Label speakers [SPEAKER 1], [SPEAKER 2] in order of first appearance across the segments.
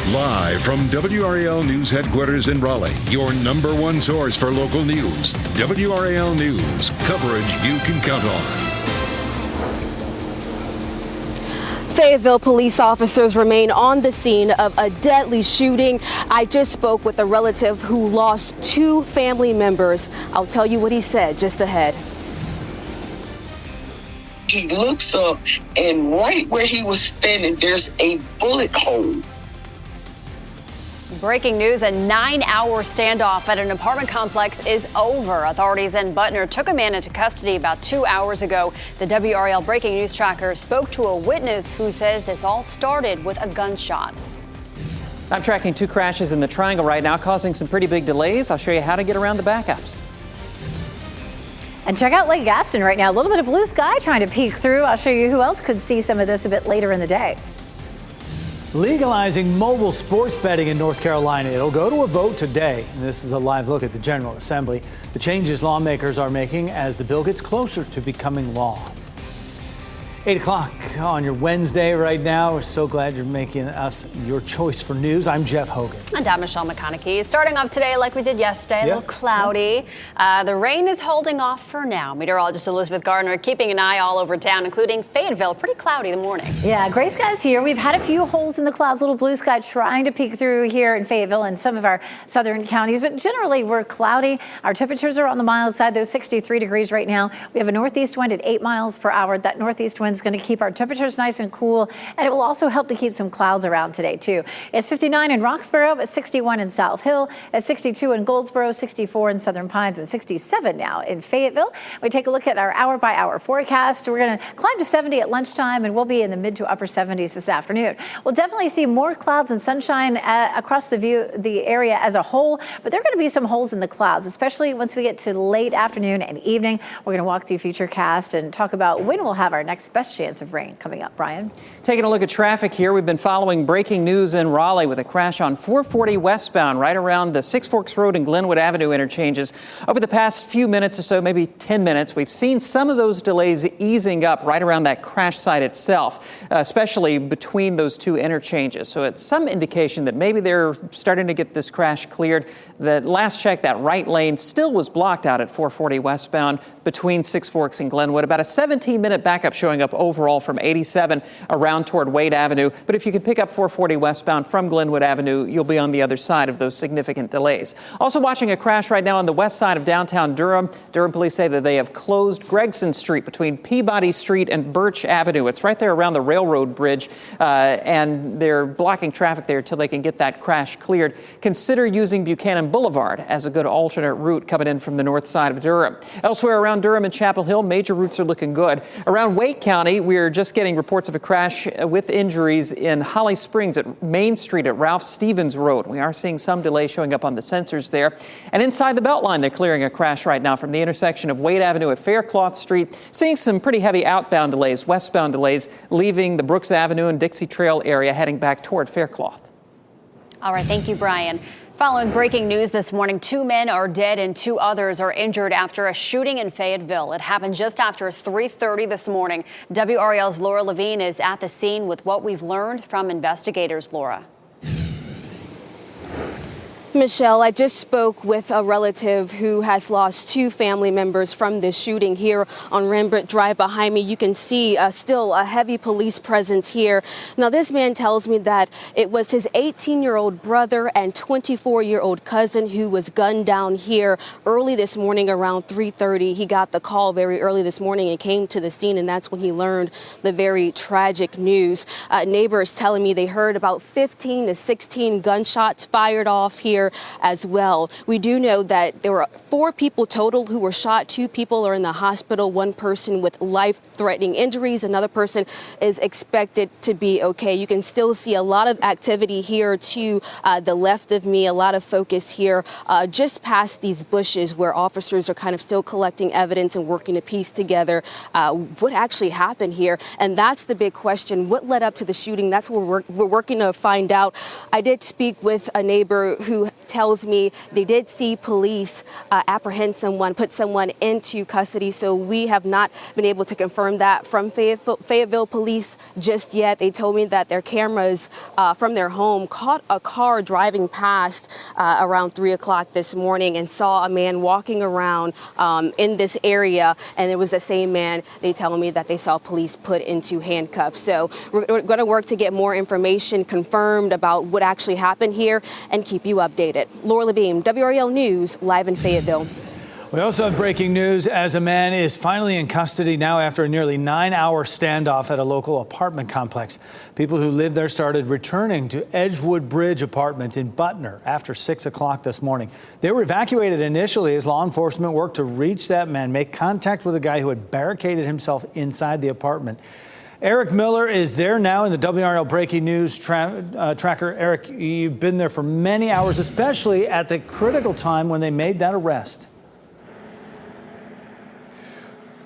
[SPEAKER 1] Live from WRAL News Headquarters in Raleigh, your number one source for local news. WRAL News, coverage you can count on.
[SPEAKER 2] Fayetteville police officers remain on the scene of a deadly shooting. I just spoke with a relative who lost 2 family members. I'll tell you what he said just ahead.
[SPEAKER 3] He looks up, and right where he was standing, there's a bullet hole.
[SPEAKER 4] Breaking news, a 9-hour standoff at an apartment complex is over. Authorities in Butner took a man into custody about 2 hours ago. The WRAL breaking news tracker spoke to a witness who says this all started with a gunshot.
[SPEAKER 5] I'm tracking 2 crashes in the Triangle right now, causing some pretty big delays. I'll show you how to get around the backups.
[SPEAKER 6] And check out Lake Gaston right now. A little bit of blue sky trying to peek through. I'll show you who else could see some of this a bit later in the day.
[SPEAKER 7] Legalizing mobile sports betting in North Carolina. It'll go to a vote today. And this is a live look at the General Assembly. The changes lawmakers are making as the bill gets closer to becoming law. 8 o'clock on your Wednesday right now. We're so glad you're making us your choice for news. I'm Jeff Hogan.
[SPEAKER 4] And I'm Michelle McConaughey. Starting off today like we did yesterday, a little cloudy. The rain is holding off for now. Meteorologist Elizabeth Gardner keeping an eye all over town, including Fayetteville. Pretty cloudy in the morning.
[SPEAKER 6] Yeah, gray skies here. We've had a few holes in the clouds, little blue sky trying to peek through here in Fayetteville and some of our southern counties. But generally, we're cloudy. Our temperatures are on the mild side, though 63 degrees right now. We have a northeast wind at 8 miles per hour. That northeast wind is going to keep our temperatures nice and cool, and it will also help to keep some clouds around today, too. It's 59 in Roxborough, but 61 in South Hill, at 62 in Goldsboro, 64 in Southern Pines, and 67 now in Fayetteville. We take a look at our hour-by-hour forecast. We're going to climb to 70 at lunchtime, and we'll be in the mid to upper 70s this afternoon. We'll definitely see more clouds and sunshine across the area as a whole, but there are going to be some holes in the clouds, especially once we get to late afternoon and evening. We're going to walk through Futurecast and talk about when we'll have our next best chance of rain coming up. Brian?
[SPEAKER 5] Taking a look at traffic here, we've been following breaking news in Raleigh with a crash on 440 westbound right around the Six Forks Road and Glenwood Avenue interchanges. Over the past few minutes or so, maybe 10 minutes, we've seen some of those delays easing up right around that crash site itself, especially between those 2 interchanges. So it's some indication that maybe they're starting to get this crash cleared. The last check, that right lane still was blocked out at 440 westbound between Six Forks and Glenwood. About a 17-minute backup showing up overall from 87 around toward Wade Avenue. But if you can pick up 440 westbound from Glenwood Avenue, you'll be on the other side of those significant delays. Also watching a crash right now on the west side of downtown Durham. Durham police say that they have closed Gregson Street between Peabody Street and Birch Avenue. It's right there around the railroad bridge, and they're blocking traffic there until they can get that crash cleared. Consider using Buchanan Boulevard as a good alternate route coming in from the north side of Durham. Elsewhere around Durham and Chapel Hill, major routes are looking good. Around Wake County, we're just getting reports of a crash with injuries in Holly Springs at Main Street at Ralph Stevens Road. We are seeing some delay showing up on the sensors there. And inside the Beltline, they're clearing a crash right now from the intersection of Wade Avenue at Faircloth Street. Seeing some pretty heavy outbound delays, westbound delays, leaving the Brooks Avenue and Dixie Trail area heading back toward Faircloth.
[SPEAKER 4] All right, thank you, Brian. Following breaking news this morning, 2 men are dead and 2 others are injured after a shooting in Fayetteville. It happened just after 3:30 this morning. WRAL's Laura Levine is at the scene with what we've learned from investigators. Laura.
[SPEAKER 2] Michelle, I just spoke with a relative who has lost 2 family members from this shooting here on Rembrandt Drive behind me. You can see still a heavy police presence here. Now, this man tells me that it was his 18-year-old brother and 24-year-old cousin who was gunned down here early this morning around 3:30. He got the call very early this morning and came to the scene, and that's when he learned the very tragic news. Neighbors telling me they heard about 15 to 16 gunshots fired off here as well. We do know that there were 4 people total who were shot. 2 people are in the hospital. 1 person with life-threatening injuries. Another person is expected to be okay. You can still see a lot of activity here to the left of me, a lot of focus here just past these bushes where officers are kind of still collecting evidence and working to piece together what actually happened here. And that's the big question. What led up to the shooting? That's what we're working to find out. I did speak with a neighbor who tells me they did see police apprehend someone, put someone into custody. So we have not been able to confirm that from Fayetteville police just yet. They told me that their cameras from their home caught a car driving past around 3 o'clock this morning and saw a man walking around in this area. And it was the same man, they tell me, that they saw police put into handcuffs. So we're going to work to get more information confirmed about what actually happened here and keep you updated. Laura Levine, WRAL News, live in Fayetteville.
[SPEAKER 7] We also have breaking news as a man is finally in custody now after a nearly 9-hour standoff at a local apartment complex. People who live there started returning to Edgewood Bridge Apartments in Butner after 6 o'clock this morning. They were evacuated initially as law enforcement worked to reach that man, make contact with a guy who had barricaded himself inside the apartment. Eric Miller is there now in the WRAL Breaking News tracker. Eric, you've been there for many hours, especially at the critical time when they made that arrest.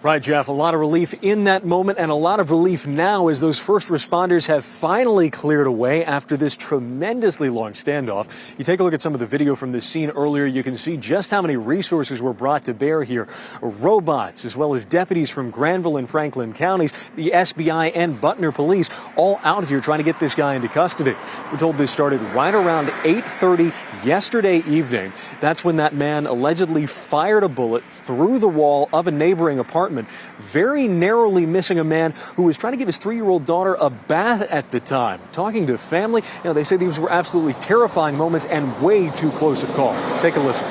[SPEAKER 8] Right, Jeff, a lot of relief in that moment and a lot of relief now as those first responders have finally cleared away after this tremendously long standoff. You take a look at some of the video from this scene earlier, you can see just how many resources were brought to bear here. Robots, as well as deputies from Granville and Franklin counties, the SBI and Butner police, all out here trying to get this guy into custody. We're told this started right around 8:30 yesterday evening. That's when that man allegedly fired a bullet through the wall of a neighboring apartment, very narrowly missing a man who was trying to give his 3-year-old daughter a bath at the time. Talking to family, they say these were absolutely terrifying moments and way too close a call. Take a listen.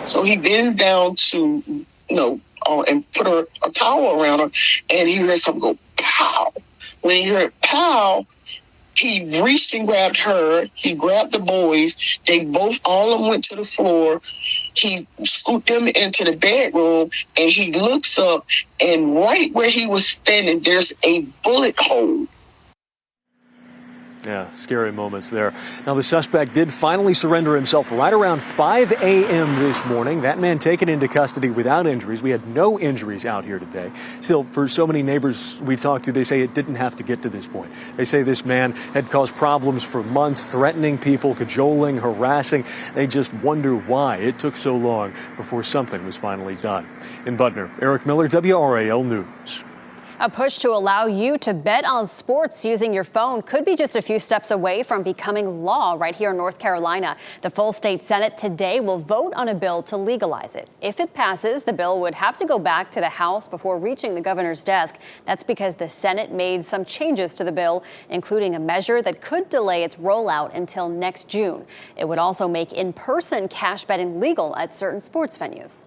[SPEAKER 3] So he bends down to, and put a towel around her, and he heard something go pow. When he heard pow, he reached and grabbed her. He grabbed the boys. All of them went to the floor. He scooped them into the bedroom, and he looks up, and right where he was standing, there's a bullet hole.
[SPEAKER 8] Yeah, scary moments there. Now, the suspect did finally surrender himself right around 5 a.m. this morning. That man taken into custody without injuries. We had no injuries out here today. Still, for so many neighbors we talked to, they say it didn't have to get to this point. They say this man had caused problems for months, threatening people, cajoling, harassing. They just wonder why it took so long before something was finally done. In Butner, Eric Miller, WRAL News.
[SPEAKER 4] A push to allow you to bet on sports using your phone could be just a few steps away from becoming law right here in North Carolina. The full state Senate today will vote on a bill to legalize it. If it passes, the bill would have to go back to the House before reaching the governor's desk. That's because the Senate made some changes to the bill, including a measure that could delay its rollout until next June. It would also make in-person cash betting legal at certain sports venues.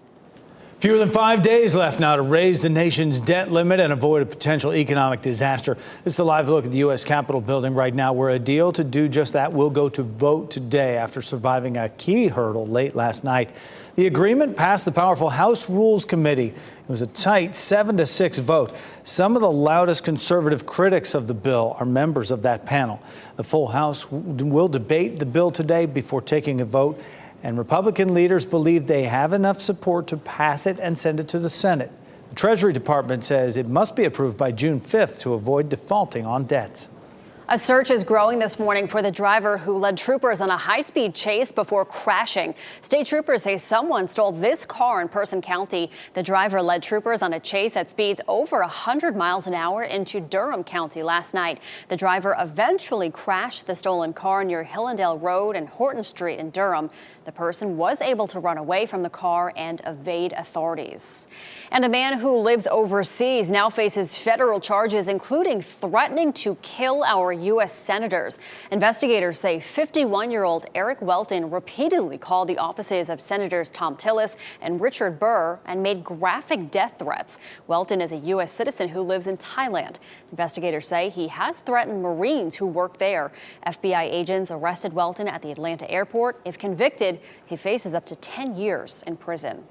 [SPEAKER 7] Fewer than 5 days left now to raise the nation's debt limit and avoid a potential economic disaster. This is a live look at the U.S. Capitol building right now, where a deal to do just that will go to vote today after surviving a key hurdle late last night. The agreement passed the powerful House Rules Committee. It was a tight 7-6 vote. Some of the loudest conservative critics of the bill are members of that panel. The full House will debate the bill today before taking a vote. And Republican leaders believe they have enough support to pass it and send it to the Senate. The Treasury Department says it must be approved by June 5th to avoid defaulting on debts.
[SPEAKER 4] A search is growing this morning for the driver who led troopers on a high-speed chase before crashing. State troopers say someone stole this car in Person County. The driver led troopers on a chase at speeds over 100 miles an hour into Durham County last night. The driver eventually crashed the stolen car near Hillendale Road and Horton Street in Durham. The person was able to run away from the car and evade authorities. And a man who lives overseas now faces federal charges, including threatening to kill our U.S. senators. Investigators say 51-year-old Eric Welton repeatedly called the offices of Senators Tom Tillis and Richard Burr and made graphic death threats. Welton is a U.S. citizen who lives in Thailand. Investigators say he has threatened Marines who work there. FBI agents arrested Welton at the Atlanta airport. If convicted, he faces up to 10 years in prison.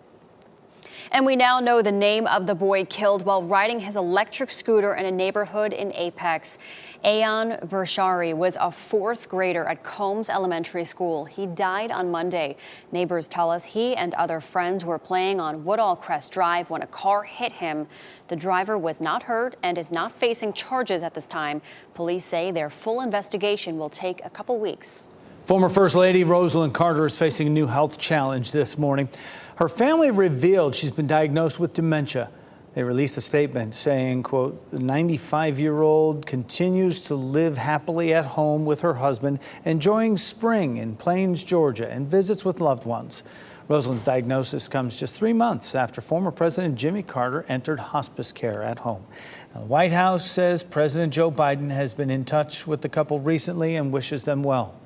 [SPEAKER 4] And we now know the name of the boy killed while riding his electric scooter in a neighborhood in Apex. Ayan Vershari was a 4th grader at Combs Elementary School. He died on Monday. Neighbors tell us he and other friends were playing on Woodall Crest Drive when a car hit him. The driver was not hurt and is not facing charges at this time. Police say their full investigation will take a couple weeks.
[SPEAKER 7] Former First Lady Rosalynn Carter is facing a new health challenge this morning. Her family revealed she's been diagnosed with dementia. They released a statement saying, quote, the 95-year-old continues to live happily at home with her husband, enjoying spring in Plains, Georgia, and visits with loved ones. Rosalynn's diagnosis comes just 3 months after former President Jimmy Carter entered hospice care at home. Now, the White House says President Joe Biden has been in touch with the couple recently and wishes them well.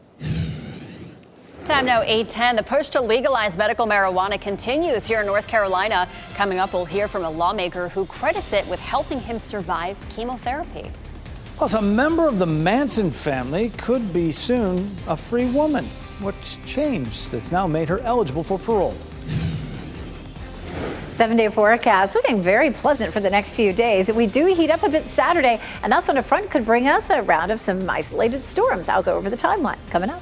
[SPEAKER 4] Time now 8:10. The push to legalize medical marijuana continues here in North Carolina. Coming up, we'll hear from a lawmaker who credits it with helping him survive chemotherapy.
[SPEAKER 7] Plus, a member of the Manson family could be soon a free woman. What's changed that's now made her eligible for parole?
[SPEAKER 6] 7-day forecast looking very pleasant for the next few days. We do heat up a bit Saturday, and that's when a front could bring us a round of some isolated storms. I'll go over the timeline coming up.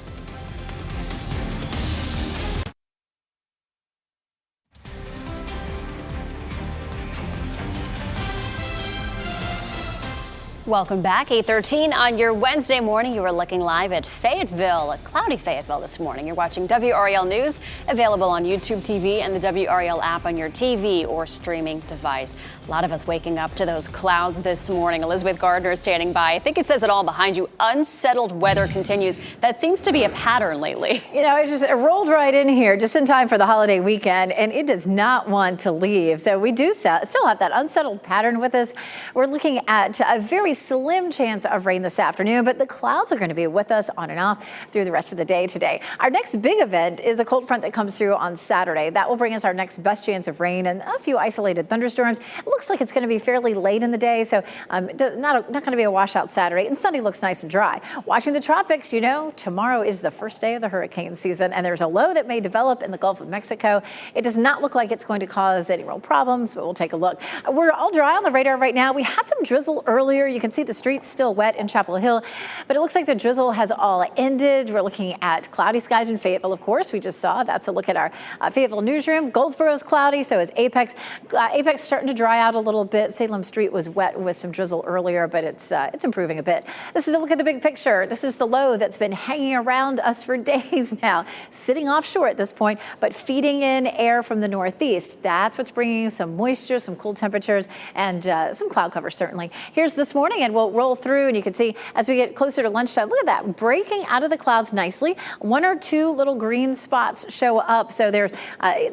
[SPEAKER 4] Welcome back. 8:13 on your Wednesday morning. You are looking live at Fayetteville, a cloudy Fayetteville this morning. You're watching WRAL News, available on YouTube TV and the WRAL app on your TV or streaming device. A lot of us waking up to those clouds this morning. Elizabeth Gardner standing by. I think it says it all behind you. Unsettled weather continues. That seems to be a pattern lately.
[SPEAKER 6] You know, it rolled right in here just in time for the holiday weekend, and it does not want to leave. So we do still have that unsettled pattern with us. We're looking at a very slim chance of rain this afternoon, but the clouds are going to be with us on and off through the rest of the day today. Our next big event is a cold front that comes through on Saturday. That will bring us our next best chance of rain and a few isolated thunderstorms. It looks like it's going to be fairly late in the day, so not going to be a washout Saturday. And Sunday looks nice and dry. Watching the tropics, you know, tomorrow is the first day of the hurricane season, and there's a low that may develop in the Gulf of Mexico. It does not look like it's going to cause any real problems, but we'll take a look. We're all dry on the radar right now. We had some drizzle earlier. You can see the streets still wet in Chapel Hill, but it looks like the drizzle has all ended. We're looking at cloudy skies in Fayetteville, of course. We just saw that's a look at our Fayetteville newsroom. Goldsboro's cloudy, so is Apex. Apex starting to dry out a little bit. Salem Street was wet with some drizzle earlier, but it's improving a bit. This is a look at the big picture. This is the low that's been hanging around us for days now, sitting offshore at this point, but feeding in air from the northeast. That's what's bringing some moisture, some cool temperatures, and some cloud cover, certainly. Here's this morning, and we'll roll through, and you can see as we get closer to lunchtime, look at that, breaking out of the clouds nicely. 1 or 2 little green spots show up, so there's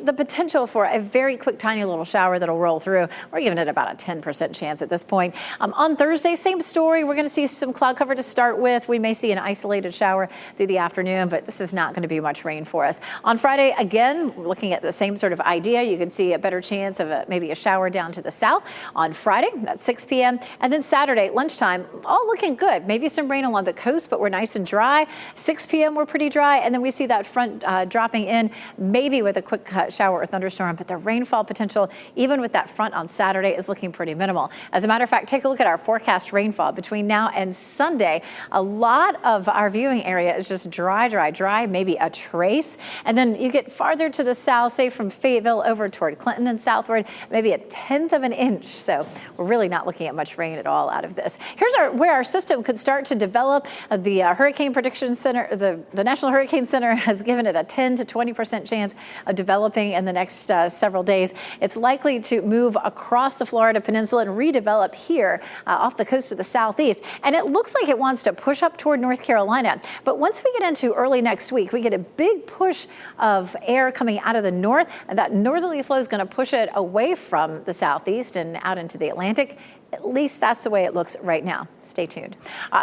[SPEAKER 6] the potential for a very quick, tiny little shower that'll roll through. We're giving it about a 10% chance at this point. On Thursday, same story. We're going to see some cloud cover to start with. We may see an isolated shower through the afternoon, but this is not going to be much rain for us. On Friday, again, we're looking at the same sort of idea. You can see a better chance of maybe a shower down to the south on Friday at 6 p.m. And then Saturday, lunchtime, all looking good. Maybe some rain along the coast, but we're nice and dry. 6 p.m. we're pretty dry, and then we see that front dropping in, maybe with a quick shower or thunderstorm, but the rainfall potential, even with that front on Saturday, is looking pretty minimal. As a matter of fact, take a look at our forecast rainfall between now and Sunday. A lot of our viewing area is just dry, maybe a trace. And then you get farther to the south, say from Fayetteville over toward Clinton and southward, maybe 1/10 of an inch. So we're really not looking at much rain at all out of this. Here's where our system could start to develop. The Hurricane Prediction Center, the National Hurricane Center has given it a 10 to 20% chance of developing in the next several days. It's likely to move across the Florida Peninsula and redevelop here off the coast of the southeast. And it looks like it wants to push up toward North Carolina. But once we get into early next week, we get a big push of air coming out of the north, and that northerly flow is going to push it away from the southeast and out into the Atlantic. At least that's the way it looks right now. Stay tuned.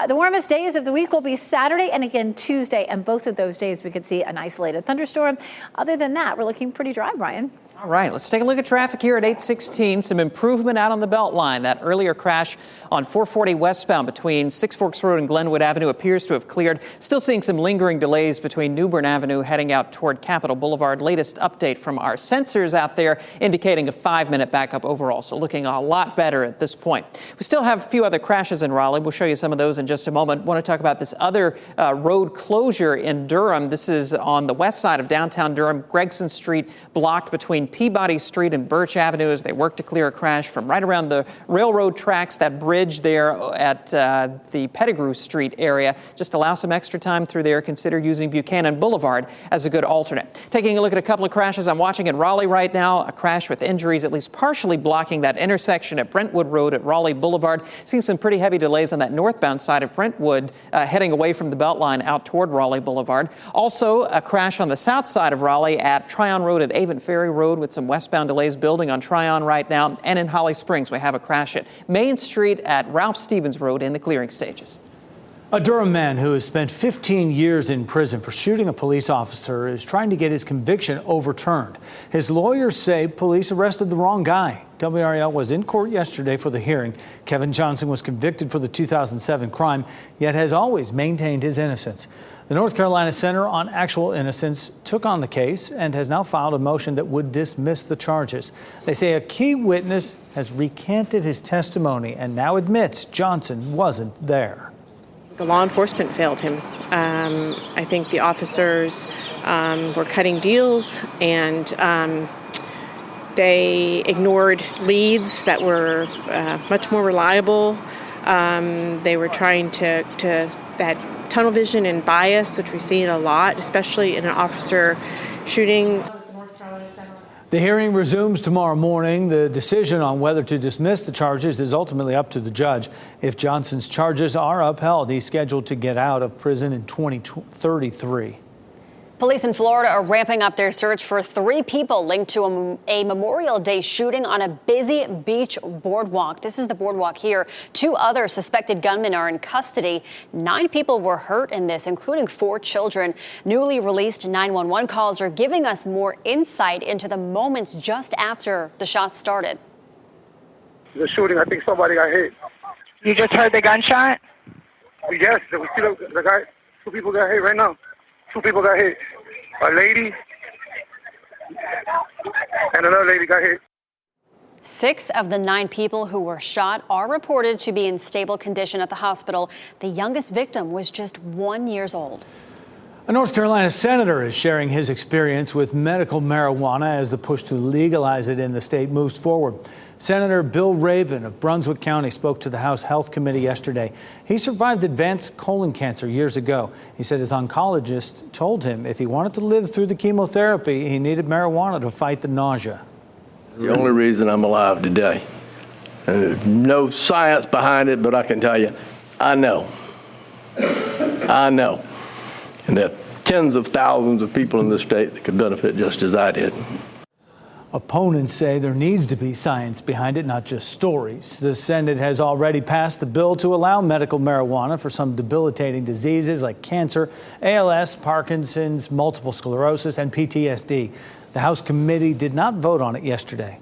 [SPEAKER 6] The warmest days of the week will be Saturday and again Tuesday, and both of those days we could see an isolated thunderstorm. Other than that, we're looking pretty dry, Brian.
[SPEAKER 5] All right, let's take a look at traffic here at 8:16. Some improvement out on the Beltline. That earlier crash on 440 westbound between Six Forks Road and Glenwood Avenue appears to have cleared. Still seeing some lingering delays between Newbern Avenue heading out toward Capitol Boulevard. Latest update from our sensors out there indicating a 5-minute backup overall. So looking a lot better at this point. We still have a few other crashes in Raleigh. We'll show you some of those in just a moment. Want to talk about this other road closure in Durham. This is on the west side of downtown Durham. Gregson Street blocked between between Peabody Street and Birch Avenue as they work to clear a crash from right around the railroad tracks, that bridge there at the Pettigrew Street area. Just allow some extra time through there. Consider using Buchanan Boulevard as a good alternate. Taking a look at a couple of crashes I'm watching in Raleigh right now, a crash with injuries at least partially blocking that intersection at Brentwood Road at Raleigh Boulevard. Seeing some pretty heavy delays on that northbound side of Brentwood, heading away from the Beltline out toward Raleigh Boulevard. Also, a crash on the south side of Raleigh at Tryon Road at Avon Ferry Road with some westbound delays building on Tryon right now. And in Holly Springs, we have a crash at Main Street at Ralph Stevens Road in the clearing stages.
[SPEAKER 7] A Durham man who has spent 15 years in prison for shooting a police officer is trying to get his conviction overturned. His lawyers say police arrested the wrong guy. WRAL was in court yesterday for the hearing. Kevin Johnson was convicted for the 2007 crime, yet has always maintained his innocence. The North Carolina Center on Actual Innocence took on the case and has now filed a motion that would dismiss the charges. They say a key witness has recanted his testimony and now admits Johnson wasn't there.
[SPEAKER 9] The law enforcement failed him. I think the officers were cutting deals and they ignored leads that were much more reliable. They were trying to that tunnel vision and bias, which we see it a lot, especially in an officer shooting.
[SPEAKER 7] The hearing resumes tomorrow morning. The decision on whether to dismiss the charges is ultimately up to the judge. If Johnson's charges are upheld, he's scheduled to get out of prison in 2033.
[SPEAKER 4] Police in Florida are ramping up their search for 3 people linked to a Memorial Day shooting on a busy beach boardwalk. This is the boardwalk here. 2 other suspected gunmen are in custody. 9 people were hurt in this, including 4 children. Newly released 911 calls are giving us more insight into the moments just after the shots started.
[SPEAKER 10] The shooting, I think somebody got hit.
[SPEAKER 11] You just heard the gunshot?
[SPEAKER 10] Yes, we see the guy. 2 people got hit right now. 2 people got hit. A lady and another lady got hit.
[SPEAKER 4] 6 of the 9 people who were shot are reported to be in stable condition at the hospital. The youngest victim was just 1 year old.
[SPEAKER 7] A North Carolina senator is sharing his experience with medical marijuana as the push to legalize it in the state moves forward. Senator Bill Rabin of Brunswick County spoke to the House Health Committee yesterday. He survived advanced colon cancer years ago. He said his oncologist told him if he wanted to live through the chemotherapy, he needed marijuana to fight the nausea.
[SPEAKER 12] It's the only reason I'm alive today. And there's no science behind it, but I can tell you, I know. I know. And there are tens of thousands of people in this state that could benefit just as I did.
[SPEAKER 7] Opponents say there needs to be science behind it, not just stories. The Senate has already passed the bill to allow medical marijuana for some debilitating diseases like cancer, ALS, Parkinson's, multiple sclerosis, and PTSD. The House committee did not vote on it yesterday.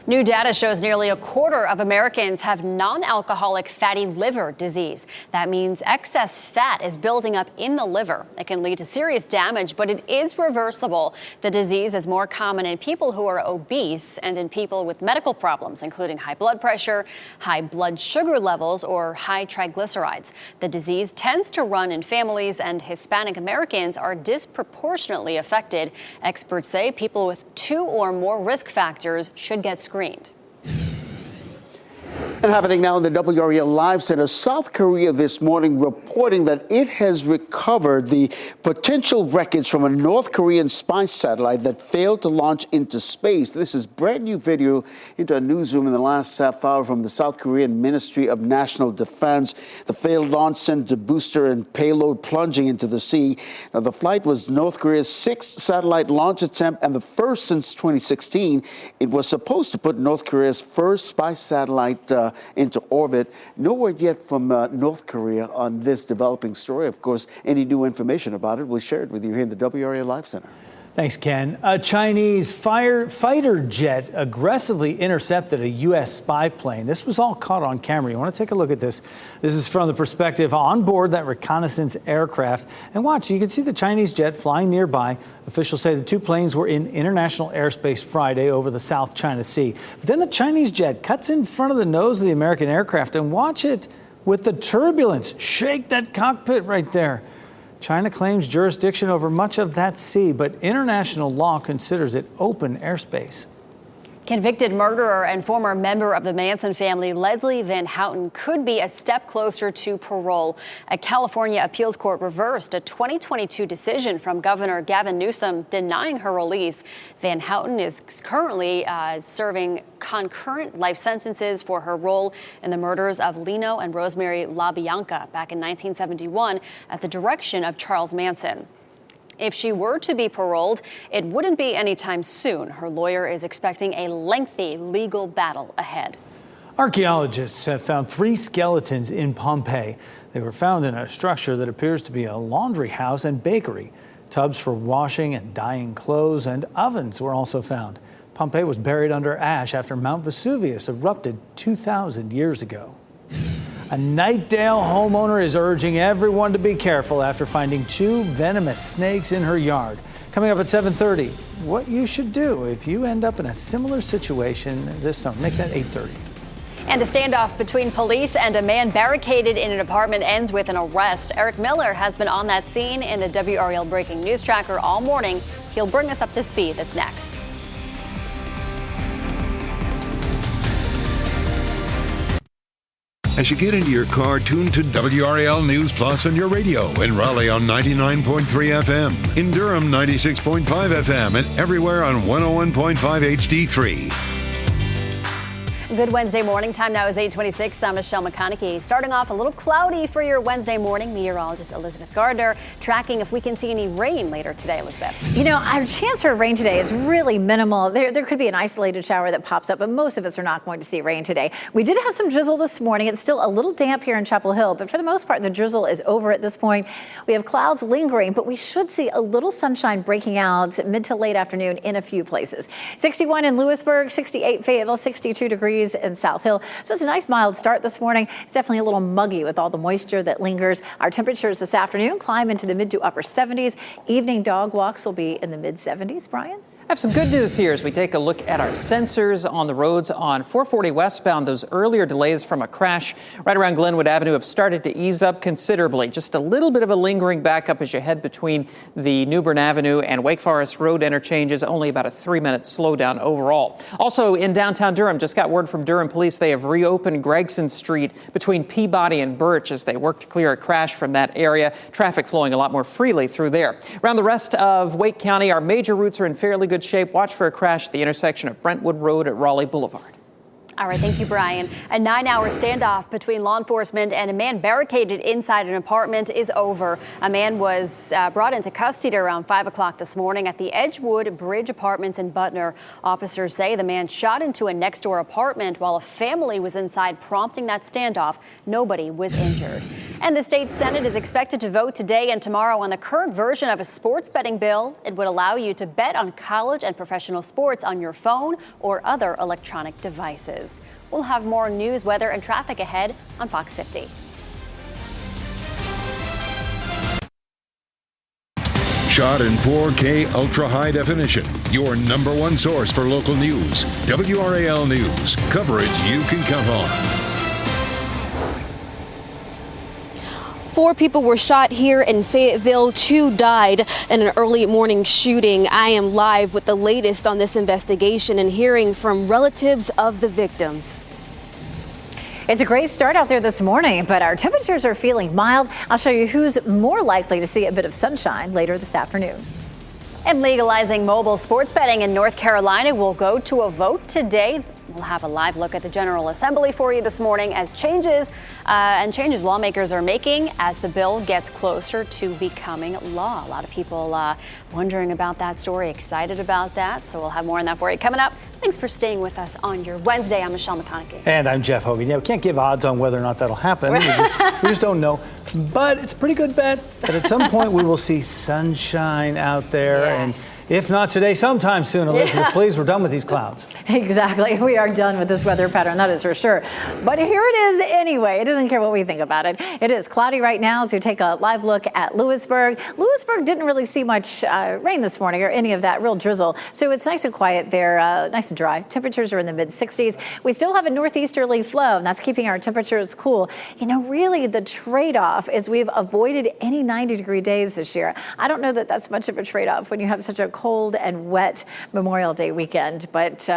[SPEAKER 4] New data shows nearly 1/4 of Americans have non-alcoholic fatty liver disease. That means excess fat is building up in the liver. It can lead to serious damage, but it is reversible. The disease is more common in people who are obese and in people with medical problems, including high blood pressure, high blood sugar levels, or high triglycerides. The disease tends to run in families, and Hispanic Americans are disproportionately affected. Experts say people with 2 or more risk factors should get screened.
[SPEAKER 13] And happening now in the WRAL Live Center, South Korea this morning reporting that it has recovered the potential wreckage from a North Korean spy satellite that failed to launch into space. This is brand new video into a newsroom in the last half hour from the South Korean Ministry of National Defense. The failed launch sent the booster and payload plunging into the sea. Now, the flight was North Korea's 6th satellite launch attempt and the first since 2016. It was supposed to put North Korea's first spy satellite into orbit. No word yet from North Korea on this developing story. Of course, any new information about it, we'll share it with you here in the WRAL Live Center.
[SPEAKER 7] Thanks, Ken. A Chinese fighter jet aggressively intercepted a U.S. spy plane. This was all caught on camera. You want to take a look at this? This is from the perspective on board that reconnaissance aircraft. And watch, you can see the Chinese jet flying nearby. Officials say the 2 planes were in international airspace Friday over the South China Sea. But then the Chinese jet cuts in front of the nose of the American aircraft, and watch it with the turbulence shake that cockpit right there. China claims jurisdiction over much of that sea, but international law considers it open airspace.
[SPEAKER 4] Convicted murderer and former member of the Manson family, Leslie Van Houten, could be a step closer to parole. A California appeals court reversed a 2022 decision from Governor Gavin Newsom denying her release. Van Houten is currently serving concurrent life sentences for her role in the murders of Lino and Rosemary LaBianca back in 1971 at the direction of Charles Manson. If she were to be paroled, it wouldn't be anytime soon. Her lawyer is expecting a lengthy legal battle ahead.
[SPEAKER 7] Archaeologists have found 3 skeletons in Pompeii. They were found in a structure that appears to be a laundry house and bakery. Tubs for washing and dyeing clothes and ovens were also found. Pompeii was buried under ash after Mount Vesuvius erupted 2,000 years ago. A Knightdale homeowner is urging everyone to be careful after finding 2 venomous snakes in her yard. Coming up at 7:30, what you should do if you end up in a similar situation this summer. Make that 8:30.
[SPEAKER 4] And a standoff between police and a man barricaded in an apartment ends with an arrest. Eric Miller has been on that scene in the WRAL Breaking News Tracker all morning. He'll bring us up to speed. That's next.
[SPEAKER 1] As you get into your car, tune to WRAL News Plus on your radio. In Raleigh on 99.3 FM. In Durham, 96.5 FM. And everywhere on 101.5 HD3.
[SPEAKER 4] Good Wednesday morning. Time now is 8:26. I'm Michelle McConaughey. Starting off a little cloudy for your Wednesday morning. Meteorologist Elizabeth Gardner tracking if we can see any rain later today, Elizabeth.
[SPEAKER 6] You know, our chance for rain today is really minimal. There could be an isolated shower that pops up, but most of us are not going to see rain today. We did have some drizzle this morning. It's still a little damp here in Chapel Hill, but for the most part, the drizzle is over at this point. We have clouds lingering, but we should see a little sunshine breaking out mid to late afternoon in a few places. 61 in Lewisburg, 68 Fayetteville, 62 degrees in South Hill. So it's a nice mild start this morning. It's definitely a little muggy with all the moisture that lingers. Our temperatures this afternoon climb into the mid to upper 70s. Evening dog walks will be in the mid 70s. Brian?
[SPEAKER 5] I have some good news here as we take a look at our sensors on the roads on 440 westbound. Those earlier delays from a crash right around Glenwood Avenue have started to ease up considerably. Just a little bit of a lingering backup as you head between the New Bern Avenue and Wake Forest Road interchanges. Only about a 3-minute slowdown overall. Also in downtown Durham, just got word from Durham Police they have reopened Gregson Street between Peabody and Birch as they work to clear a crash from that area. Traffic flowing a lot more freely through there. Around the rest of Wake County, our major routes are in fairly good shape. Watch for a crash at the intersection of Brentwood Road at Raleigh Boulevard.
[SPEAKER 4] All right, thank you, Brian. A 9-hour standoff between law enforcement and a man barricaded inside an apartment is over. A man was brought into custody around 5 o'clock this morning at the Edgewood Bridge Apartments in Butner. Officers say the man shot into a next-door apartment while a family was inside, prompting that standoff. Nobody was injured. And the state Senate is expected to vote today and tomorrow on the current version of a sports betting bill. It would allow you to bet on college and professional sports on your phone or other electronic devices. We'll have more news, weather, and traffic ahead on Fox 50.
[SPEAKER 1] Shot in 4K ultra high definition. Your number one source for local news. WRAL News. Coverage you can count on.
[SPEAKER 2] 4 people were shot here in Fayetteville. 2 died in an early morning shooting. I am live with the latest on this investigation and hearing from relatives of the victims.
[SPEAKER 6] It's a great start out there this morning, but our temperatures are feeling mild. I'll show you who's more likely to see a bit of sunshine later this afternoon.
[SPEAKER 4] And legalizing mobile sports betting in North Carolina will go to a vote today. We'll have a live look at the General Assembly for you this morning as changes lawmakers are making as the bill gets closer to becoming law. A lot of people wondering about that story, excited about that. So we'll have more on that for you coming up. Thanks for staying with us on your Wednesday. I'm Michelle McConaughey.
[SPEAKER 7] And I'm Jeff Hogan. Yeah, we can't give odds on whether or not that'll happen. We just don't know. But it's a pretty good bet that at some point we will see sunshine out there.
[SPEAKER 6] Yes.
[SPEAKER 7] And if not today, sometime soon, Elizabeth, please, we're done with these clouds.
[SPEAKER 6] Exactly. We are done with this weather pattern, that is for sure. But here it is anyway. It is doesn't care what we think about it. It is cloudy right now as we take a live look at Lewisburg. Lewisburg didn't really see much rain this morning or any of that real drizzle. So it's nice and quiet there, nice and dry. Temperatures are in the mid-60s. We still have a northeasterly flow, and that's keeping our temperatures cool. You know, really the trade-off is we've avoided any 90-degree days this year. I don't know that that's much of a trade-off when you have such a cold and wet Memorial Day weekend. But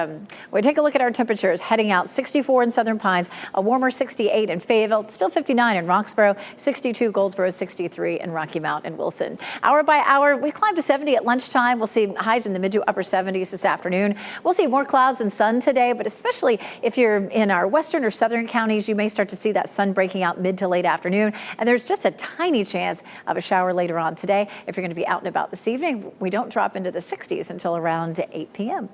[SPEAKER 6] we take a look at our temperatures heading out. 64 in Southern Pines, a warmer 68 in Fayetteville, still 59 in Roxborough, 62 Goldsboro, 63 in Rocky Mount and Wilson. Hour by hour, we climb to 70 at lunchtime. We'll see highs in the mid to upper 70s this afternoon. We'll see more clouds and sun today, but especially if you're in our western or southern counties, you may start to see that sun breaking out mid to late afternoon. And there's just a tiny chance of a shower later on today. If you're going to be out and about this evening, we don't drop into the 60s until around 8 p.m.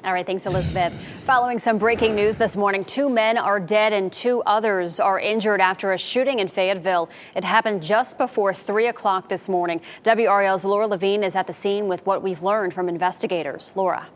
[SPEAKER 4] All right, thanks, Elizabeth. Following some breaking news this morning, 2 men are dead and 2 others are injured after a shooting in Fayetteville. It happened just before 3 o'clock this morning. WRAL's Laura Levine is at the scene with what we've learned from investigators. Laura.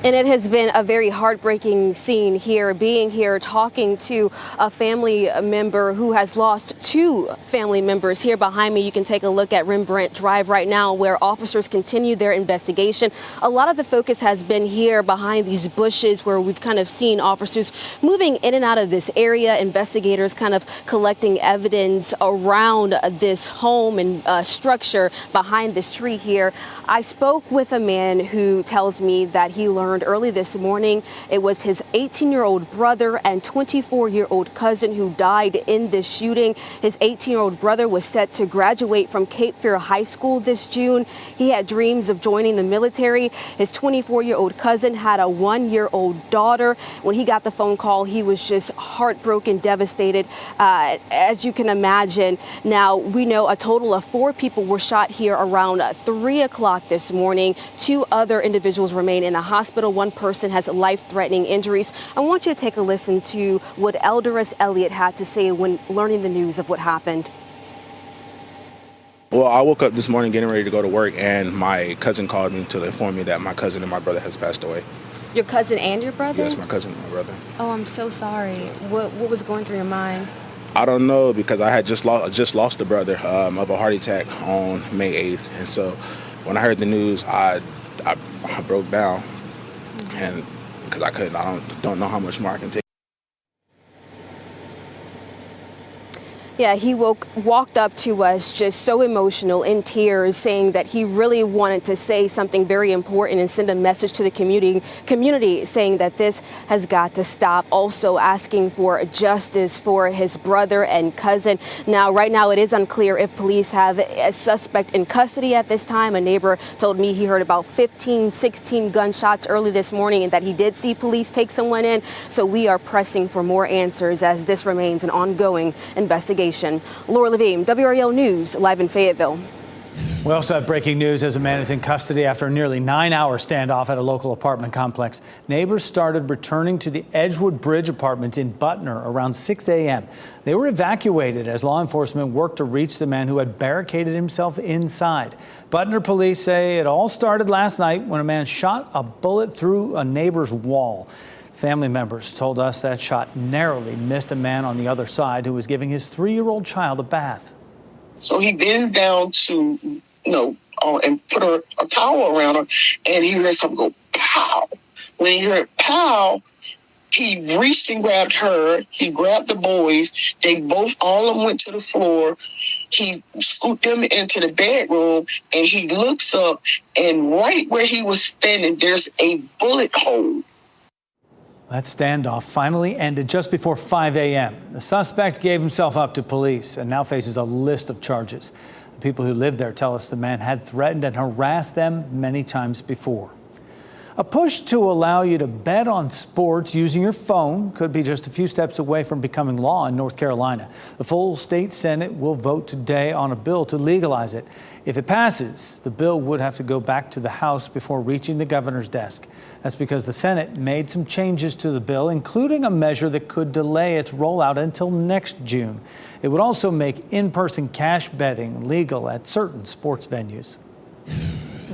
[SPEAKER 2] And it has been a very heartbreaking scene here, being here, talking to a family member who has lost 2 family members. Here behind me, you can take a look at Rembrandt Drive right now, where officers continue their investigation. A lot of the focus has been here behind these bushes, where we've kind of seen officers moving in and out of this area, investigators kind of collecting evidence around this home and structure behind this tree here. I spoke with a man who tells me that he learned early this morning it was his 18-year-old brother and 24-year-old cousin who died in this shooting. His 18-year-old brother was set to graduate from Cape Fear High School this June. He had dreams of joining the military. His 24-year-old cousin had a 1-year-old daughter. When he got the phone call, he was just heartbroken, devastated, as you can imagine. Now, we know a total of 4 people were shot here around 3 o'clock this morning. 2 other individuals remain in the hospital. 1 person has life-threatening injuries. I want you to take a listen to what Eldoris Elliott had to say when learning the news of what happened.
[SPEAKER 14] Well, I woke up this morning getting ready to go to work, and my cousin called me to inform me that my cousin and my brother has passed away.
[SPEAKER 2] Your cousin and your brother?
[SPEAKER 14] Yes, my cousin and my brother.
[SPEAKER 2] Oh, I'm so sorry. What was going through your mind?
[SPEAKER 14] I don't know, because I had just lost a brother of a heart attack on May 8th. And so when I heard the news, I broke down. And because I don't know how much more I can take.
[SPEAKER 2] Yeah, he walked up to us just so emotional, in tears, saying that he really wanted to say something very important and send a message to the community saying that this has got to stop. Also asking for justice for his brother and cousin. Now, right now, it is unclear if police have a suspect in custody at this time. A neighbor told me he heard about 15, 16 gunshots early this morning and that he did see police take someone in. So we are pressing for more answers as this remains an ongoing investigation. Laura Levine, WRAL News, live in Fayetteville.
[SPEAKER 7] We also have breaking news as a man is in custody after a nearly 9-hour standoff at a local apartment complex. Neighbors started returning to the Edgewood Bridge apartments in Butner around 6 a.m. They were evacuated as law enforcement worked to reach the man who had barricaded himself inside. Butner police say it all started last night when a man shot a bullet through a neighbor's wall. Family members told us that shot narrowly missed a man on the other side who was giving his 3-year-old child a bath.
[SPEAKER 3] So he bends down to, and put a towel around her, and he heard something go, pow. When he heard pow, he reached and grabbed her. He grabbed the boys. All of them went to the floor. He scooped them into the bedroom, and he looks up, and right where he was standing, there's a bullet hole.
[SPEAKER 7] That standoff finally ended just before 5 a.m. The suspect gave himself up to police and now faces a list of charges. The people who lived there tell us the man had threatened and harassed them many times before. A push to allow you to bet on sports using your phone could be just a few steps away from becoming law in North Carolina. The full state Senate will vote today on a bill to legalize it. If it passes, the bill would have to go back to the House before reaching the governor's desk. That's because the Senate made some changes to the bill, including a measure that could delay its rollout until next June. It would also make in-person cash betting legal at certain sports venues.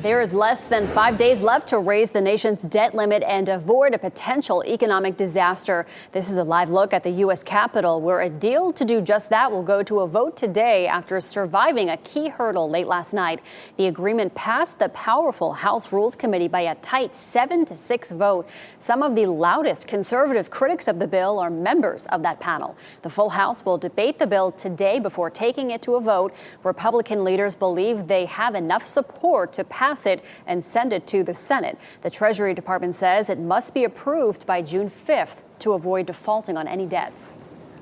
[SPEAKER 4] There is less than 5 days left to raise the nation's debt limit and avoid a potential economic disaster. This is a live look at the U.S. Capitol, where a deal to do just that will go to a vote today after surviving a key hurdle late last night. The agreement passed the powerful House Rules Committee by a tight 7-6 vote. Some of the loudest conservative critics of the bill are members of that panel. The full House will debate the bill today before taking it to a vote. Republican leaders believe they have enough support to pass it and send it to the Senate. The Treasury Department says it must be approved by June 5th to avoid defaulting on any debts.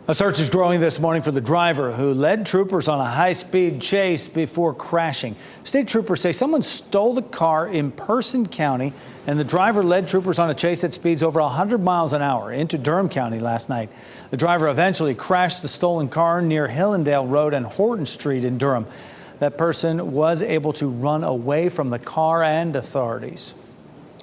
[SPEAKER 7] A search is growing this morning for the driver who led troopers on a high-speed chase before crashing. State troopers say someone stole the car in Person County, and the driver led troopers on a chase at speeds over 100 miles an hour into Durham County last night. The driver eventually crashed the stolen car near Hillendale Road and Horton Street in Durham. That person was able to run away from the car and authorities.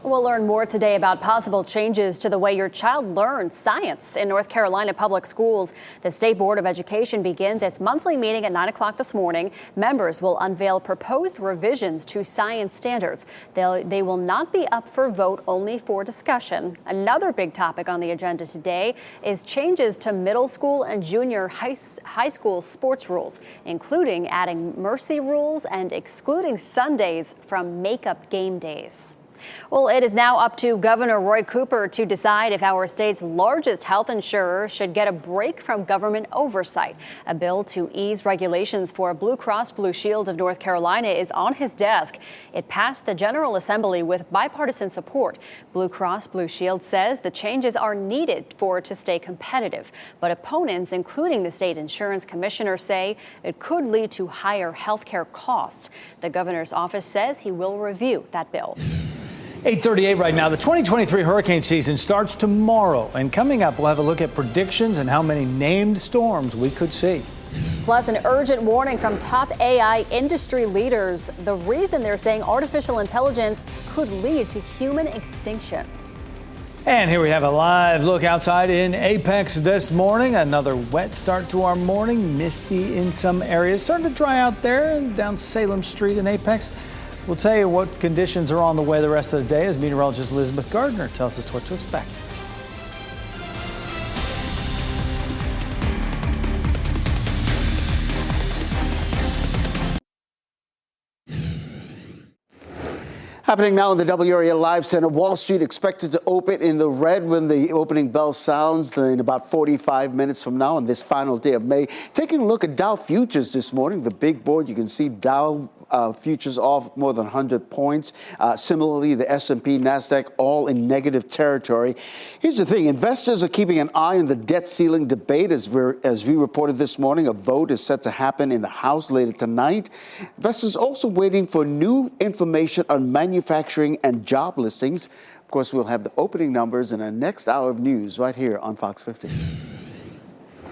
[SPEAKER 4] We'll learn more today about possible changes to the way your child learns science in North Carolina public schools. The State Board of Education begins its monthly meeting at 9 o'clock this morning. Members will unveil proposed revisions to science standards. They will not be up for vote, only for discussion. Another big topic on the agenda today is changes to middle school and junior high school sports rules, including adding mercy rules and excluding Sundays from makeup game days. Well, it is now up to Governor Roy Cooper to decide if our state's largest health insurer should get a break from government oversight. A bill to ease regulations for Blue Cross Blue Shield of North Carolina is on his desk. It passed the General Assembly with bipartisan support. Blue Cross Blue Shield says the changes are needed for it to stay competitive. But opponents, including the state insurance commissioner, say it could lead to higher health care costs. The governor's office says he will review that bill.
[SPEAKER 7] 8:38 right now. The 2023 hurricane season starts tomorrow. And coming up, we'll have a look at predictions and how many named storms we could see.
[SPEAKER 4] Plus, an urgent warning from top AI industry leaders. The reason they're saying artificial intelligence could lead to human extinction.
[SPEAKER 7] And here we have a live look outside in Apex this morning. Another wet start to our morning. Misty in some areas. Starting to dry out there down Salem Street in Apex. We'll tell you what conditions are on the way the rest of the day as meteorologist Elizabeth Gardner tells us what to expect.
[SPEAKER 13] Happening now in the WRAL Live Center, Wall Street expected to open in the red when the opening bell sounds in about 45 minutes from now on this final day of May. Taking a look at Dow futures this morning, the big board, you can see Dow futures off more than 100 points. Similarly, the S&P, NASDAQ, all in negative territory. Here's the thing. Investors are keeping an eye on the debt ceiling debate. As we reported this morning, a vote is set to happen in the House later tonight. Investors also waiting for new information on manufacturing and job listings. Of course, we'll have the opening numbers in our next hour of news right here on Fox 50.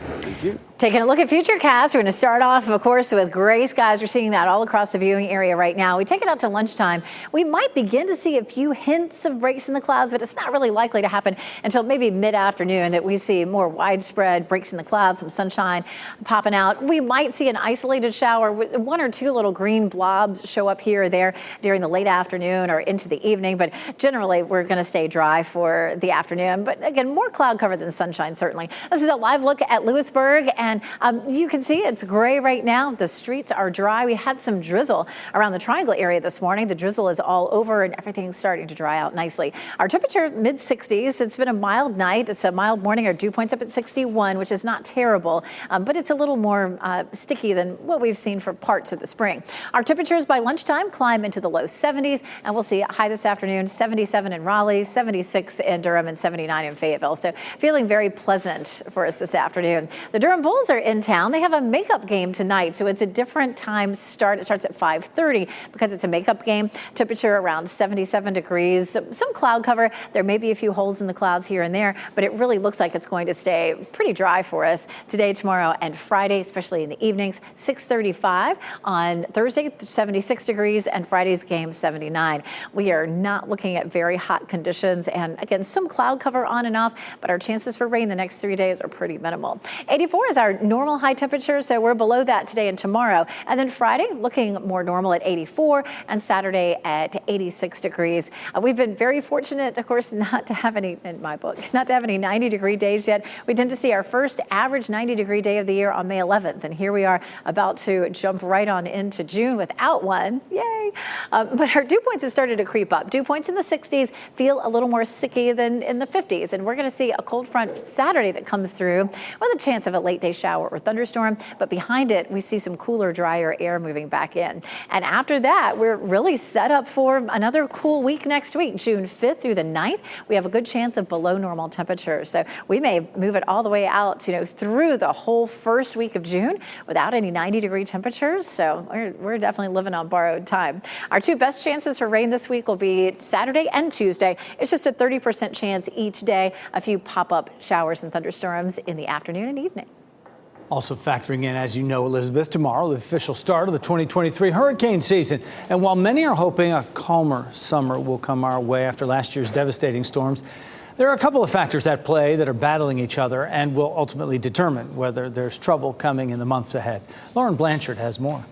[SPEAKER 13] Thank you.
[SPEAKER 6] Taking a look at Futurecast, we're going to start off, of course, with gray skies. We're seeing that all across the viewing area right now. We take it out to lunchtime. We might begin to see a few hints of breaks in the clouds, but it's not really likely to happen until maybe mid-afternoon that we see more widespread breaks in the clouds, some sunshine popping out. We might see an isolated shower with one or two little green blobs show up here or there during the late afternoon or into the evening, but generally we're going to stay dry for the afternoon. But again, more cloud cover than sunshine, certainly. This is a live look at Lewisburg. And you can see it's gray right now. The streets are dry. We had some drizzle around the Triangle area this morning. The drizzle is all over and everything's starting to dry out nicely. Our temperature mid-60s. It's been a mild night. It's a mild morning. Our dew point's up at 61, which is not terrible, but it's a little more sticky than what we've seen for parts of the spring. Our temperatures by lunchtime climb into the low 70s, and we'll see a high this afternoon, 77 in Raleigh, 76 in Durham, and 79 in Fayetteville. So feeling very pleasant for us this afternoon. The Durham Bulls are in town. They have a makeup game tonight, so it's a different time start. It starts at 5:30 because it's a makeup game. Temperature around 77 degrees. Some cloud cover. There may be a few holes in the clouds here and there, but it really looks like it's going to stay pretty dry for us today, tomorrow, and Friday, especially in the evenings. 6:35 on Thursday, 76 degrees, and Friday's game 79. We are not looking at very hot conditions, and again, some cloud cover on and off, but our chances for rain the next 3 days are pretty minimal. 80 84 is our normal high temperature, so we're below that today and tomorrow. And then Friday, looking more normal at 84, and Saturday at 86 degrees. We've been very fortunate, of course, not to have any, in my book, not to have any 90-degree days yet. We tend to see our first average 90-degree day of the year on May 11th, and here we are about to jump right on into June without one. Yay! But our dew points have started to creep up. Dew points in the 60s feel a little more sicky than in the 50s, and we're going to see a cold front Saturday that comes through with a chance of a late day shower or thunderstorm, but behind it we see some cooler, drier air moving back in. And after that, we're really set up for another cool week next week, June 5th through the 9th. We have a good chance of below normal temperatures, so we may move it all the way out, through the whole first week of June without any 90-degree temperatures. So we're definitely living on borrowed time. Our two best chances for rain this week will be Saturday and Tuesday. It's just a 30% chance each day. A few pop-up showers and thunderstorms in the afternoon and evening.
[SPEAKER 7] Also factoring in, as you know, Elizabeth, tomorrow, the official start of the 2023 hurricane season. And while many are hoping a calmer summer will come our way after last year's devastating storms, there are a couple of factors at play that are battling each other and will ultimately determine whether there's trouble coming in the months ahead. Lauren Blanchard has more.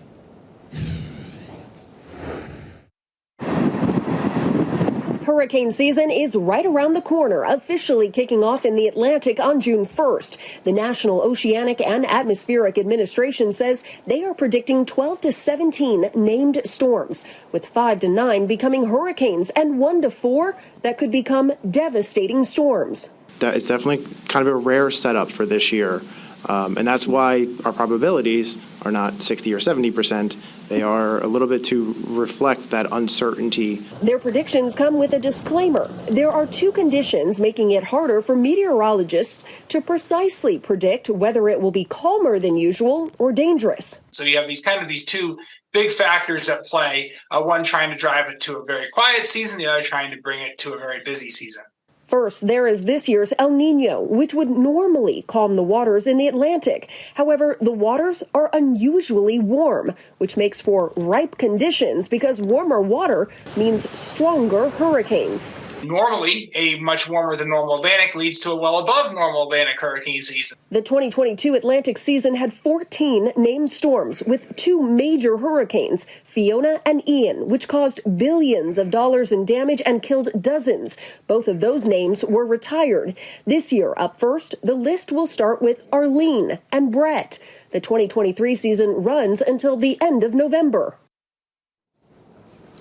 [SPEAKER 15] Hurricane season is right around the corner, officially kicking off in the Atlantic on June 1st. The National Oceanic and Atmospheric Administration says they are predicting 12 to 17 named storms, with 5 to 9 becoming hurricanes and 1 to 4 that could become devastating storms.
[SPEAKER 16] It's definitely kind of a rare setup for this year. And that's why our probabilities are not 60 or 70%. They are a little bit to reflect that uncertainty.
[SPEAKER 15] Their predictions come with a disclaimer. There are two conditions making it harder for meteorologists to precisely predict whether it will be calmer than usual or dangerous.
[SPEAKER 17] So you have these two big factors at play, one trying to drive it to a very quiet season, the other trying to bring it to a very busy season.
[SPEAKER 15] First, there is this year's El Nino, which would normally calm the waters in the Atlantic. However, the waters are unusually warm, which makes for ripe conditions because warmer water means stronger hurricanes.
[SPEAKER 17] Normally, a much warmer than normal Atlantic leads to a well above normal Atlantic hurricane season.
[SPEAKER 15] The 2022 Atlantic season had 14 named storms with 2 major hurricanes, Fiona and Ian, which caused billions of dollars in damage and killed dozens. Both of those names were retired. This year, up first, the list will start with Arlene and Brett. The 2023 season runs until the end of November.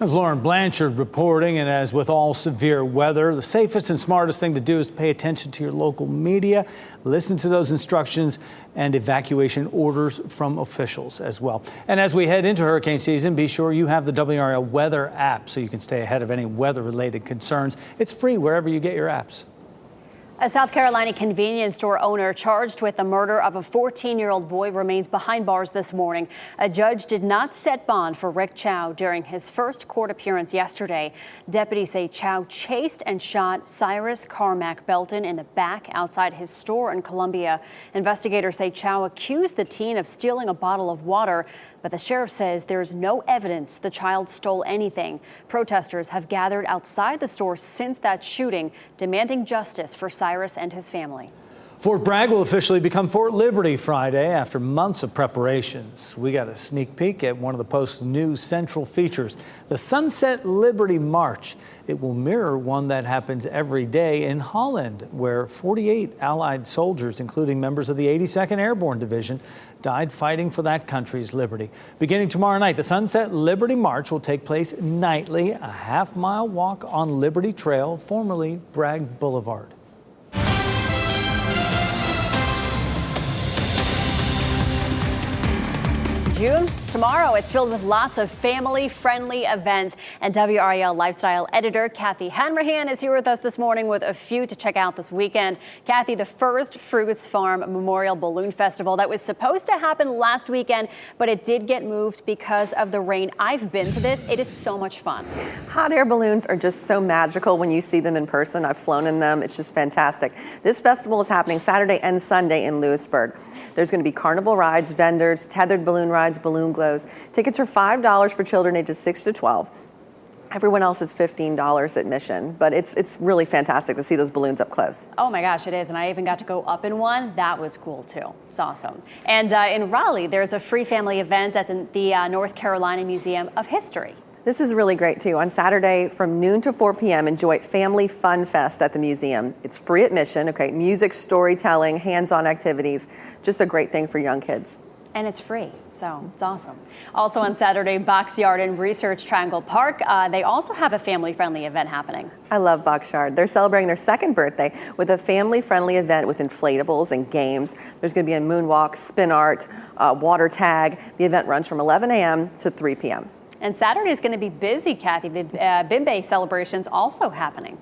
[SPEAKER 7] As Lauren Blanchard reporting, and as with all severe weather, the safest and smartest thing to do is to pay attention to your local media, listen to those instructions and evacuation orders from officials as well. And as we head into hurricane season, be sure you have the WRAL weather app so you can stay ahead of any weather-related concerns. It's free wherever you get your apps.
[SPEAKER 4] A South Carolina convenience store owner charged with the murder of a 14-year-old boy remains behind bars this morning. A judge did not set bond for Rick Chow during his first court appearance yesterday. Deputies say Chow chased and shot Cyrus Carmack Belton in the back outside his store in Columbia. Investigators say Chow accused the teen of stealing a bottle of water, but the sheriff says there's no evidence the child stole anything. Protesters have gathered outside the store since that shooting, demanding justice for Cyrus and his family.
[SPEAKER 7] Fort Bragg will officially become Fort Liberty Friday after months of preparations. We got a sneak peek at one of the Post's new central features, the Sunset Liberty March. It will mirror one that happens every day in Holland, where 48 Allied soldiers, including members of the 82nd Airborne Division, died fighting for that country's liberty. Beginning tomorrow night, the Sunset Liberty March will take place nightly, a half-mile walk on Liberty Trail, formerly Bragg Boulevard.
[SPEAKER 4] June, tomorrow. It's filled with lots of family-friendly events. And WRAL lifestyle editor Kathy Hanrahan is here with us this morning with a few to check out this weekend. Kathy, the first Fruits Farm Memorial Balloon Festival that was supposed to happen last weekend, but it did get moved because of the rain. I've been to this. It is so much fun.
[SPEAKER 18] Hot air balloons are just so magical when you see them in person. I've flown in them. It's just fantastic. This festival is happening Saturday and Sunday in Lewisburg. There's going to be carnival rides, vendors, tethered balloon rides, balloon glows. Tickets are $5 for children ages 6 to 12. Everyone else is $15 admission, but it's really fantastic to see those balloons up close.
[SPEAKER 4] Oh my gosh, it is. And I even got to go up in one. That was cool too. It's awesome. And in Raleigh, there's a free family event at the North Carolina Museum of History.
[SPEAKER 18] This is really great too. On Saturday from noon to 4 p.m., enjoy Family Fun Fest at the museum. It's free admission, okay? Music, storytelling, hands-on activities. Just a great thing for young kids.
[SPEAKER 4] And it's free, so it's awesome. Also on Saturday, Box Yard and Research Triangle Park, they also have a family-friendly event happening.
[SPEAKER 18] I love Box Yard. They're celebrating their second birthday with a family-friendly event with inflatables and games. There's going to be a moonwalk, spin art, water tag. The event runs from 11 a.m. to 3 p.m.
[SPEAKER 4] And Saturday is going to be busy, Kathy. The Bimbe celebration's also happening.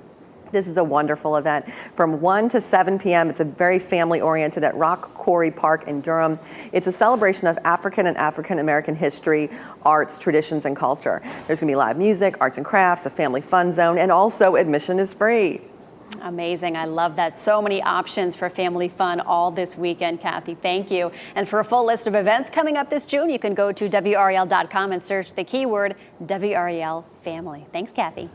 [SPEAKER 18] This is a wonderful event from 1 to 7 p.m. It's a very family-oriented at Rock Quarry Park in Durham. It's a celebration of African and African-American history, arts, traditions, and culture. There's going to be live music, arts and crafts, a family fun zone, and also admission is free.
[SPEAKER 4] Amazing. I love that. So many options for family fun all this weekend, Kathy. Thank you. And for a full list of events coming up this June, you can go to WRAL.com and search the keyword WRAL family. Thanks, Kathy.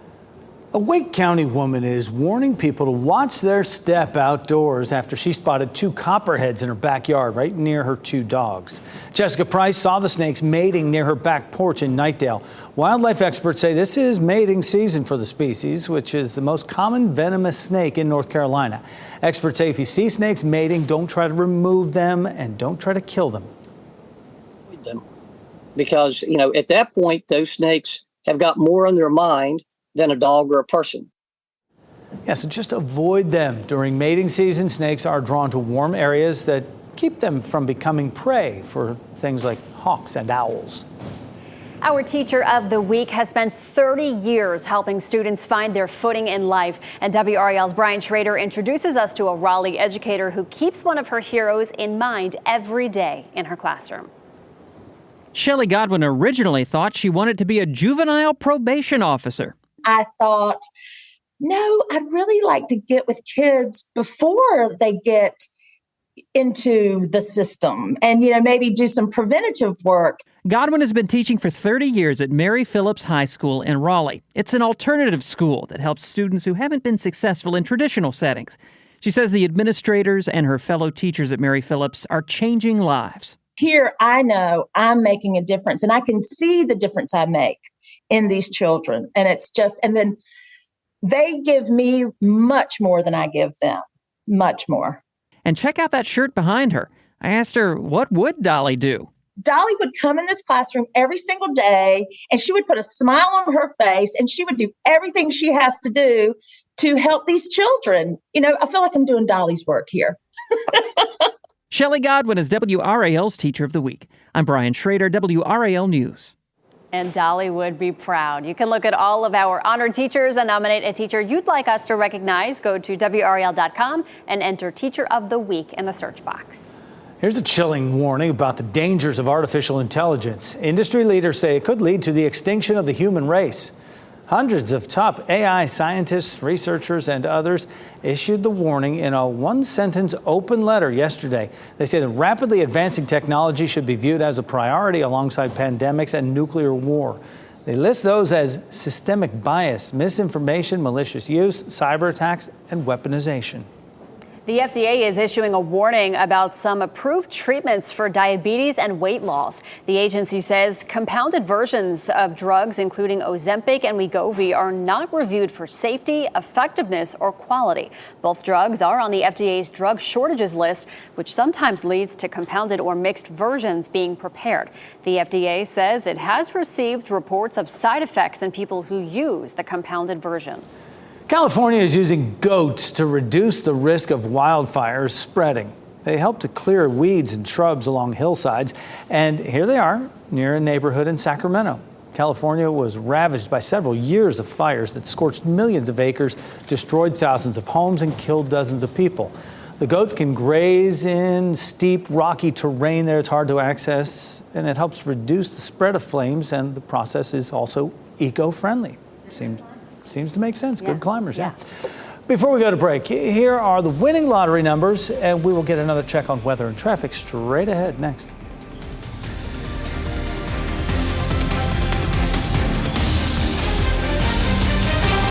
[SPEAKER 7] A Wake County woman is warning people to watch their step outdoors after she spotted 2 copperheads in her backyard right near her 2 dogs. Jessica Price saw the snakes mating near her back porch in Knightdale. Wildlife experts say this is mating season for the species, which is the most common venomous snake in North Carolina. Experts say if you see snakes mating, don't try to remove them and don't try to kill them.
[SPEAKER 19] Because, at that point, those snakes have got more on their mind than a dog or a person.
[SPEAKER 7] Yeah, so just avoid them. During mating season, snakes are drawn to warm areas that keep them from becoming prey for things like hawks and owls.
[SPEAKER 4] Our Teacher of the Week has spent 30 years helping students find their footing in life. And WRAL's Brian Schrader introduces us to a Raleigh educator who keeps one of her heroes in mind every day in her classroom.
[SPEAKER 5] Shelley Godwin originally thought she wanted to be a juvenile probation officer.
[SPEAKER 20] I thought, no, I'd really like to get with kids before they get into the system and, maybe do some preventative work.
[SPEAKER 5] Godwin has been teaching for 30 years at Mary Phillips High School in Raleigh. It's an alternative school that helps students who haven't been successful in traditional settings. She says the administrators and her fellow teachers at Mary Phillips are changing lives.
[SPEAKER 20] Here, I know I'm making a difference, and I can see the difference I make in these children. And then they give me much more than I give them, much more.
[SPEAKER 5] And check out that shirt behind her. I asked her, what would Dolly do?
[SPEAKER 20] Dolly would come in this classroom every single day, and she would put a smile on her face, and she would do everything she has to do to help these children. I feel like I'm doing Dolly's work here.
[SPEAKER 5] Shelley Godwin is WRAL's Teacher of the Week. I'm Brian Schrader, WRAL News.
[SPEAKER 4] And Dolly would be proud. You can look at all of our honored teachers and nominate a teacher you'd like us to recognize. Go to WRAL.com and enter Teacher of the Week in the search box.
[SPEAKER 7] Here's a chilling warning about the dangers of artificial intelligence. Industry leaders say it could lead to the extinction of the human race. Hundreds of top AI scientists, researchers, and others issued the warning in a one-sentence open letter yesterday. They say the rapidly advancing technology should be viewed as a priority alongside pandemics and nuclear war. They list those as systemic bias, misinformation, malicious use, cyber attacks, and weaponization.
[SPEAKER 4] The FDA is issuing a warning about some approved treatments for diabetes and weight loss. The agency says compounded versions of drugs, including Ozempic and Wegovy, are not reviewed for safety, effectiveness, or quality. Both drugs are on the FDA's drug shortages list, which sometimes leads to compounded or mixed versions being prepared. The FDA says it has received reports of side effects in people who use the compounded version.
[SPEAKER 7] California is using goats to reduce the risk of wildfires spreading. They help to clear weeds and shrubs along hillsides. And here they are near a neighborhood in Sacramento. California was ravaged by several years of fires that scorched millions of acres, destroyed thousands of homes, and killed dozens of people. The goats can graze in steep, rocky terrain there. It's hard to access, and it helps reduce the spread of flames, and the process is also eco-friendly. Seems to make sense. Yeah. Good climbers, yeah. Before we go to break, here are the winning lottery numbers, and we will get another check on weather and traffic straight ahead next.